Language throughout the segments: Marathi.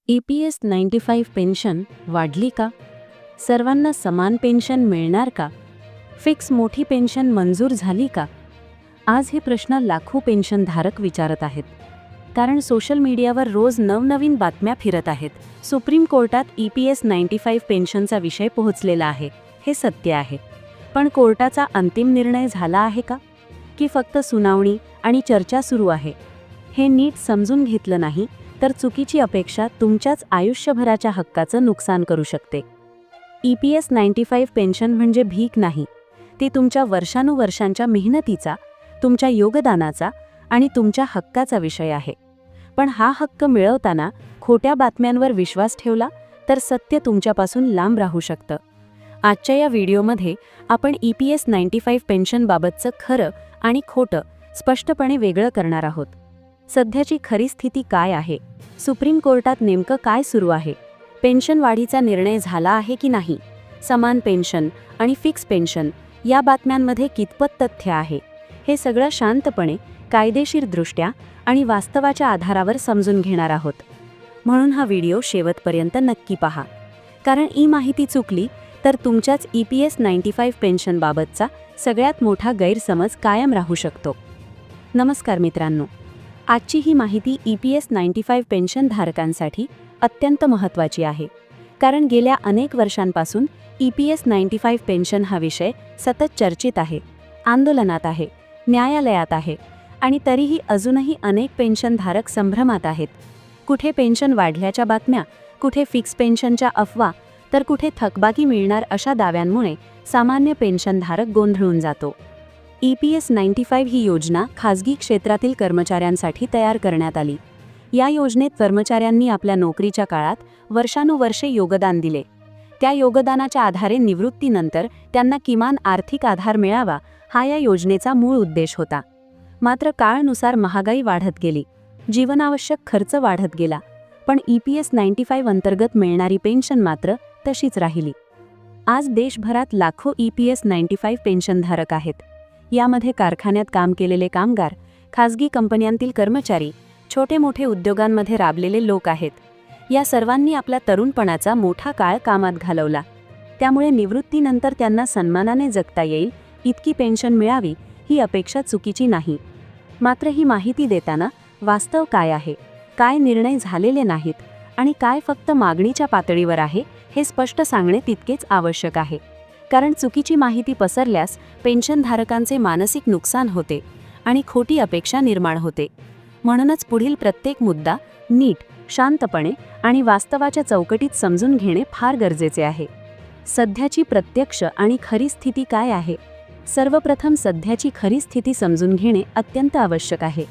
EPS 95 पेन्शन वाढली का? सर्वांना समान पेन्शन मिळणार का? फिक्स मोठी पेन्शन मंजूर झाली का? आज हे प्रश्न लाखो पेन्शनधारक विचारत आहेत. कारण सोशल मीडियावर रोज नवनवीन बातम्या फिरत आहेत. सुप्रीम कोर्टात EPS 95 पेन्शनचा विषय पोहोचलेला आहे, हे सत्य आहे. पण कोर्टाचा अंतिम निर्णय झाला आहे का? की फक्त सुनावणी आणि चर्चा सुरू आहे? हे नीट समजून घेतलं नाही तर चुकीची अपेक्षा तुमच्याच आयुष्यभराच्या हक्काचं नुकसान करू शकते. EPS 95 पेन्शन म्हणजे भीक नाही. ती तुमच्या वर्षानुवर्षांच्या मेहनतीचा, तुमच्या योगदानाचा आणि तुमच्या हक्काचा विषय आहे. पण हा हक्क मिळवताना खोट्या बातम्यांवर विश्वास ठेवला तर सत्य तुमच्यापासून लांब राहू शकतं. आजच्या या व्हिडिओमध्ये आपण EPS 95 पेन्शनबाबतचं खरं आणि खोटं स्पष्टपणे वेगळं करणार आहोत. सध्याची खरी स्थिती काय आहे? सुप्रीम कोर्टात नेमकं काय सुरू आहे? पेन्शन वाढीचा निर्णय झाला आहे की नाही? समान पेन्शन आणि फिक्स पेन्शन या बातम्यांमध्ये कितपत तथ्य आहे? हे सगळं शांतपणे, कायदेशीरदृष्ट्या आणि वास्तवाच्या आधारावर समजून घेणार आहोत. म्हणून हा व्हिडिओ शेवटपर्यंत नक्की पहा. कारण ही माहिती चुकली तर तुमच्याच EPS 95 पेन्शनबाबतचा सगळ्यात मोठा गैरसमज कायम राहू शकतो. नमस्कार मित्रांनो, आजची ही माहिती EPS 95 पेन्शनधारकांसाठी अत्यंत महत्त्वाची आहे. कारण गेल्या अनेक वर्षांपासून EPS 95 पेन्शन हा विषय सतत चर्चेत आहे, आंदोलनात आहे, न्यायालयात आहे आणि तरीही अजूनही अनेक पेन्शनधारक संभ्रमात आहेत. कुठे पेन्शन वाढल्याच्या बातम्या, कुठे फिक्स पेन्शनच्या अफवा, तर कुठे थकबाकी मिळणार अशा दाव्यांमुळे सामान्य पेन्शनधारक गोंधळून जातो. EPS 95 ही योजना खाजगी क्षेत्रातील कर्मचाऱ्यांसाठी तयार करण्यात आली. या योजनेत कर्मचाऱ्यांनी आपल्या नोकरीच्या काळात वर्षानुवर्षे योगदान दिले. त्या योगदानाच्या आधारे निवृत्तीनंतर त्यांना किमान आर्थिक आधार मिळावा, हा या योजनेचा मूळ उद्देश होता. मात्र काळानुसार महागाई वाढत गेली, जीवनावश्यक खर्च वाढत गेला, पण EPS 95 अंतर्गत मिळणारी पेन्शन मात्र तशीच राहिली. आज देशभरात लाखो EPS 95 पेन्शनधारक आहेत. यामध्ये कारखान्यात काम केलेले कामगार, खाजगी कंपन्यांतील कर्मचारी, छोटे मोठे उद्योगांमध्ये राबलेले लोक आहेत. या सर्वांनी आपला तरुणपणाचा मोठा काळ कामात घालवला. त्यामुळे निवृत्तीनंतर त्यांना सन्मानाने जगता येईल इतकी पेन्शन मिळावी ही अपेक्षा चुकीची नाही. मात्र ही माहिती देताना वास्तव काय आहे, काय निर्णय झालेले नाहीत आणि काय फक्त मागणीच्या पातळीवर आहे हे स्पष्ट सांगणे तितकेच आवश्यक आहे. कारण चुकीची माहिती पसरल्यास पेन्शनधारकांचे मानसिक नुकसान होते आणि खोटी अपेक्षा निर्माण होते. म्हणूनच पुढील प्रत्येक मुद्दा नीट, शांतपणे आणि वास्तवाच्या चौकटीत समजून घेणे फार गरजेचे आहे. सध्याची प्रत्यक्ष आणि खरी स्थिती काय आहे? सर्वप्रथम सध्याची खरी स्थिती समजून घेणे अत्यंत आवश्यक आहे.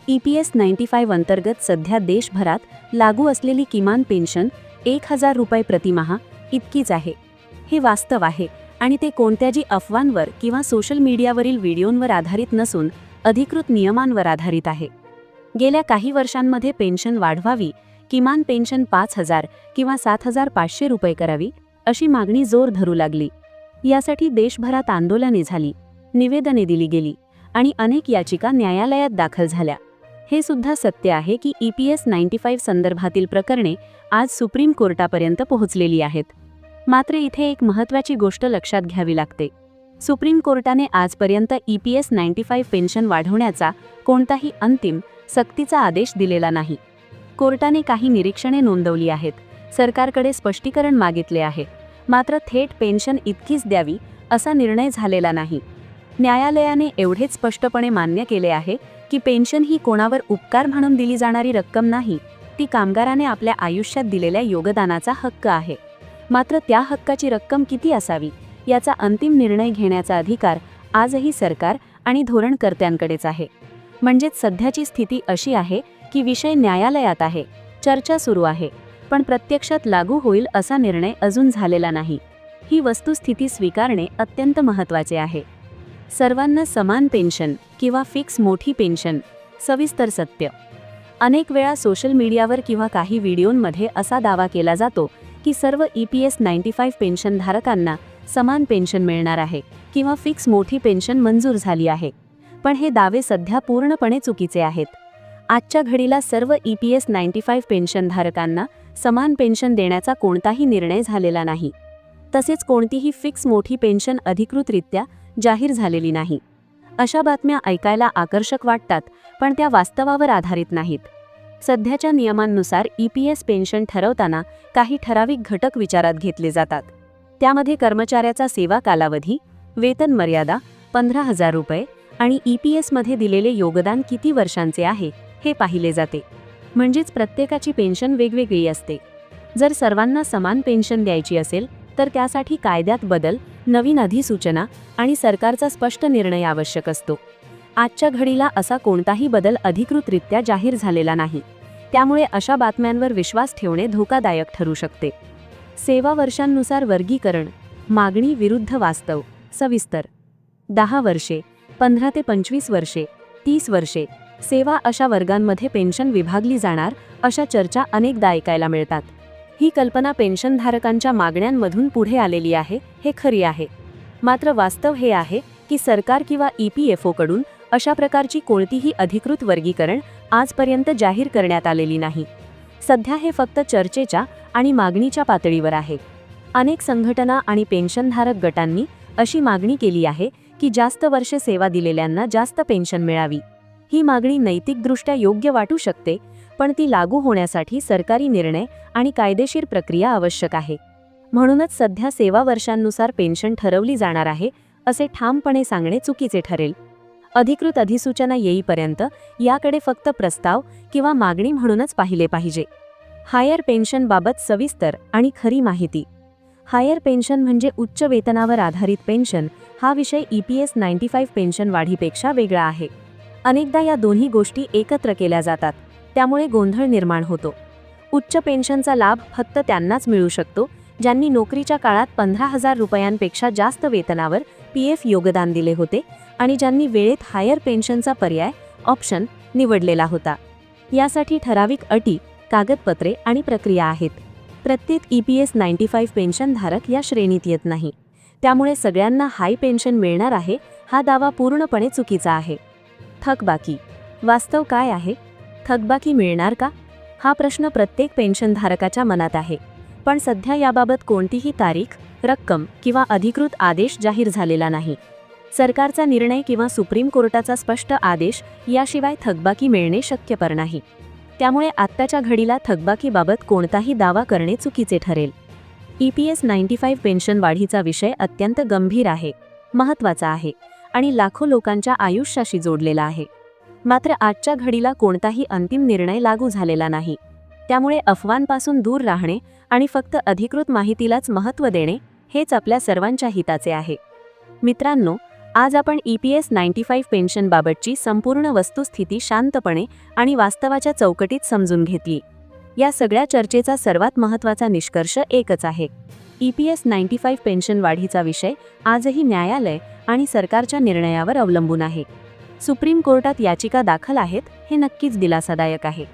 EPS 95 अंतर्गत सध्या देशभरात लागू असलेली किमान पेन्शन 1000 रुपये प्रतिमाह इतकीच आहे. हे वास्तव आहे आणि ते कोणत्याही अफवांवर किंवा सोशल मीडियावरील व्हिडिओंवर आधारित नसून अधिकृत नियमांवर आधारित आहे. गेल्या काही वर्षांमध्ये पेन्शन वाढवावी, किमान पेन्शन 5000 किंवा 7500 रुपये करावी अशी मागणी जोर धरू लागली. यासाठी देशभरात आंदोलने झाली, निवेदने दिली गेली आणि अनेक याचिका न्यायालयात दाखल झाल्या. हे सुद्धा सत्य आहे की EPS 95 संदर्भातील प्रकरणे आज सुप्रीम कोर्टापर्यंत पोहोचलेली आहेत. मात्र इथे एक महत्त्वाची गोष्ट लक्षात घ्यावी लागते. सुप्रीम कोर्टाने आजपर्यंत EPS 95 पेन्शन वाढवण्याचा कोणताही अंतिम, सक्तीचा आदेश दिलेला नाही. कोर्टाने काही निरीक्षणे नोंदवली आहेत, सरकारकडे स्पष्टीकरण मागितले आहे, मात्र थेट पेन्शन इतकीच द्यावी असा निर्णय झालेला नाही. न्यायालयाने एवढेच स्पष्टपणे मान्य केले आहे की पेन्शन ही कोणावर उपकार म्हणून दिली जाणारी रक्कम नाही, ती कामगाराने आपल्या आयुष्यात दिलेल्या योगदानाचा हक्क आहे. मात्र त्या हक्काची रक्कम किती असावी याचा अंतिम निर्णय घेण्याचा अधिकार आजही सरकार आणि धोरणकर्त्यांकडेच आहे. म्हणजेच सध्याची स्थिती अशी आहे की विषय न्यायालयात आहे, चर्चा सुरू आहे, पण प्रत्यक्षात लागू होईल असा निर्णय अजून झालेला नाही. ही वस्तुस्थिती स्वीकारणे अत्यंत महत्त्वाचे आहे. सर्वांना समान पेन्शन किंवा फिक्स मोठी पेन्शन. सविस्तर सत्य. अनेक वेळा सोशल मीडियावर किंवा काही व्हिडिओंमध्ये असा दावा केला जातो की सर्व EPS 95 पेन्शनधारकांना समान पेन्शन मिळणार आहे किंवा फिक्स मोठी पेन्शन मंजूर झाली आहे. पण हे दावे सध्या पूर्णपणे चुकीचे आहेत. आजच्या घडीला सर्व EPS 95 पेन्शनधारकांना समान पेन्शन देण्याचा कोणताही निर्णय झालेला नाही. तसेच कोणतीही फिक्स मोठी पेन्शन अधिकृतरित्या जाहीर झालेली नाही. अशा बातम्या ऐकायला आकर्षक वाटतात, पण त्या वास्तवावर आधारित नाहीत. सध्याच्या नियमांनुसार EPS पेन्शन ठरवताना काही ठराविक घटक विचारात घेतले जातात. त्यामध्ये कर्मचाऱ्याचा सेवा कालावधी, वेतन मर्यादा 15,000 रुपये आणि EPS मध्ये दिलेले योगदान किती वर्षांचे आहे हे पाहिले जाते. म्हणजेच प्रत्येकाची पेन्शन वेगवेगळी असते. जर सर्वांना समान पेन्शन द्यायची असेल तर त्यासाठी कायद्यात बदल, नवीन अधिसूचना आणि सरकारचा स्पष्ट निर्णय आवश्यक असतो. आजच्या घडीला असा कोणताही बदल अधिकृतरित्या जाहीर झालेला नाही. त्यामुळे अशा बातम्यांवर विश्वास ठेवणे धोकादायक ठरू शकते. सेवा वर्षांनुसार वर्गीकरण, मागणी विरुद्ध वास्तव. सविस्तर. 10 वर्षे, 15 ते 25 वर्षे, 30 वर्षे सेवा अशा वर्गांमध्ये पेन्शन विभागली जाणार अशा चर्चा अनेकदा ऐकायला मिळतात. ही कल्पना पेन्शनधारकांच्या मागण्यांमधून पुढे आलेली आहे हे खरी आहे. मात्र वास्तव हे आहे की सरकार किंवा EPFO कडून अशा प्रकारची कोणतीही अधिकृत वर्गीकरण आजपर्यंत जाहीर करण्यात आलेली नाही. सध्या हे फक्त चर्चेच्या आणि मागणीच्या पातळीवर आहे. अनेक संघटना आणि पेन्शनधारक गटांनी अशी मागणी केली आहे की जास्त वर्षे सेवा दिलेल्यांना जास्त पेन्शन मिळावी. ही मागणी नैतिकदृष्ट्या योग्य वाटू शकते, पण ती लागू होण्यासाठी सरकारी निर्णय आणि कायदेशीर प्रक्रिया आवश्यक आहे. म्हणूनच सध्या सेवा वर्षांनुसार पेन्शन ठरवली जाणार आहे असे ठामपणे सांगणे चुकीचे ठरेल. अधिकृत अधिसूचना येईपर्यंत याकडे फक्त प्रस्ताव किंवा मागणी म्हणूनच पाहिले पाहिजे. हायर पेन्शनबाबत सविस्तर आणि खरी माहिती. हायर पेन्शन म्हणजे उच्च वेतनावर आधारित पेन्शन. हा विषय EPS 95 पेन्शन वाढीपेक्षा वेगळा आहे. अनेकदा या दोन्ही गोष्टी एकत्र केल्या जातात, त्यामुळे गोंधळ निर्माण होतो. उच्च पेन्शनचा लाभ फक्त त्यांनाच मिळू शकतो ज्यांनी नोकरीच्या काळात 15,000 रुपयांपेक्षा जास्त वेतनावर PF योगदान दिले होते आणि ज्यांनी वेळेत हायर पेन्शनचा पर्याय ऑप्शन निवडलेला होता. यासाठी ठराविक अटी, कागदपत्रे आणि प्रक्रिया आहेत. प्रत्येक EPS 95 पेन्शनधारक या श्रेणीत येत नाही. त्यामुळे सगळ्यांना हाय पेन्शन मिळणार आहे हा दावा पूर्णपणे चुकीचा आहे. थकबाकी. वास्तव काय आहे? थकबाकी मिळणार का? हा प्रश्न प्रत्येक पेन्शनधारकाच्या मनात आहे. पण सध्या याबाबत कोणतीही तारीख, रक्कम किंवा अधिकृत आदेश जाहीर झालेला नाही. सरकारचा निर्णय किंवा सुप्रीम कोर्टाचा स्पष्ट आदेश याशिवाय थकबाकी मिळणे शक्यपर नाही. त्यामुळे आत्ताच्या घडीला थकबाकीबाबत कोणताही दावा करणे चुकीचे ठरेल. EPS 95 पेन्शन वाढीचा विषय अत्यंत गंभीर आहे, महत्त्वाचा आहे आणि लाखो लोकांच्या आयुष्याशी जोडलेला आहे. मात्र आजच्या घडीला कोणताही अंतिम निर्णय लागू झालेला नाही. त्यामुळे अफवांपासून दूर राहणे आणि फक्त अधिकृत माहितीलाच महत्त्व देणे हेच आपल्या सर्वांच्या हिताचे आहे. मित्रांनो, आज आपण EPS 95 पेन्शनबाबतची संपूर्ण वस्तुस्थिती शांतपणे आणि वास्तवाच्या चौकटीत समजून घेतली. या सगळ्या चर्चेचा सर्वात महत्त्वाचा निष्कर्ष एकच आहे. EPS 95 पेन्शन वाढीचा विषय आजही न्यायालय आणि सरकारच्या निर्णयावर अवलंबून आहे. सुप्रीम कोर्टात याचिका दाखल आहेत हे नक्कीच दिलासादायक आहे.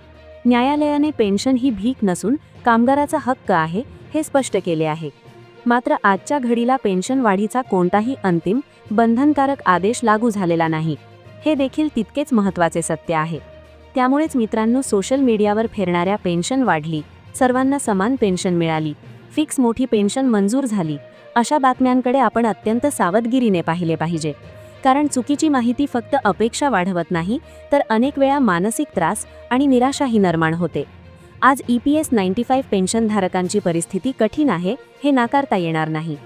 न्यायालयाने पेन्शन ही भीक नसून कामगाराचा हक्क आहे हे स्पष्ट केले आहे. मात्र आजच्या घडीला पेन्शन वाढीचा कोणताही अंतिम, बंधनकारक आदेश लागू झालेला नाही. हे देखील तितकेच महत्त्वाचे सत्य आहे. त्यामुळेच मित्रांनो, सोशल मीडियावर फिरणाऱ्या पेन्शन वाढली, सर्वांना समान पेन्शन मिळाली, फिक्स मोठी पेन्शन मंजूर झाली अशा बातम्यांकडे आपण अत्यंत सावधगिरीने पाहिले पाहिजे. कारण चुकीची माहिती फक्त अपेक्षा वाढवत नाही, तर अनेक वेळा मानसिक त्रास आणि निराशाही निर्माण होते. आज EPS 95 पेन्शनधारकांची परिस्थिती कठीण आहे हे नाकारता येणार नाही.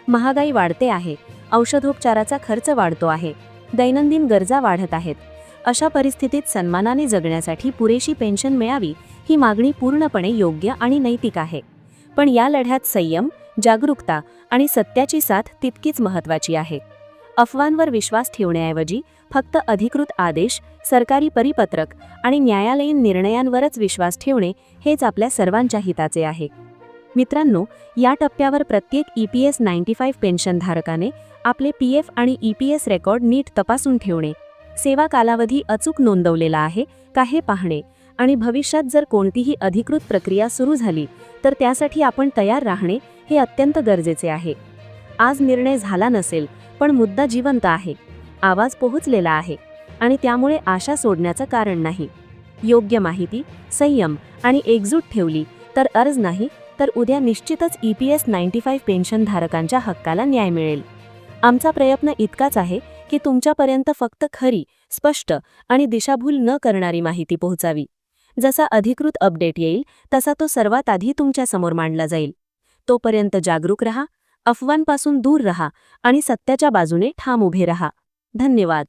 महागाई वाढते आहे, औषधोपचाराचा खर्च वाढतो आहे, दैनंदिन गरजा वाढत आहेत. अशा परिस्थितीत सन्मानाने जगण्यासाठी पुरेशी पेन्शन मिळावी ही मागणी पूर्णपणे योग्य आणि नैतिक आहे. पण या लढ्यात संयम, जागरूकता आणि सत्याची साथ तितकीच महत्त्वाची आहे. अफवांवर विश्वास ठेवण्याऐवजी फक्त अधिकृत आदेश, सरकारी परिपत्रक आणि न्यायालयीन निर्णयांवरच विश्वास ठेवणे हेच आपल्या सर्वांच्या हिताचे आहे. मित्रांनो, या टप्प्यावर प्रत्येक EPS 95 पेन्शनधारकाने आपले PF आणि EPS रेकॉर्ड नीट तपासून ठेवणे, सेवा कालावधी अचूक नोंदवलेला आहे का हे पाहणे आणि भविष्यात जर कोणतीही अधिकृत प्रक्रिया सुरू झाली तर त्यासाठी आपण तयार राहणे हे अत्यंत गरजेचे आहे. आज निर्णय झाला नसेल, पण मुद्दा जिवंत आहे, आवाज पोहोचलेला आहे आणि त्यामुळे आशा सोडण्याचं कारण नाही. योग्य माहिती, संयम आणि एकजूट ठेवली तर अर्ज नाही तर उद्या निश्चितच EPS 95 पेन्शनधारकांच्या हक्काला न्याय मिळेल. आमचा प्रयत्न इतकाच आहे की तुमच्यापर्यंत फक्त खरी, स्पष्ट आणि दिशाभूल न करणारी माहिती पोहोचावी. जसा अधिकृत अपडेट येईल तसा तो सर्वात आधी तुमच्यासमोर मांडला जाईल. तोपर्यंत जागरूक रहा, अफवांपासून दूर रहा आणि सत्याच्या बाजूने ठाम उभे रहा. धन्यवाद.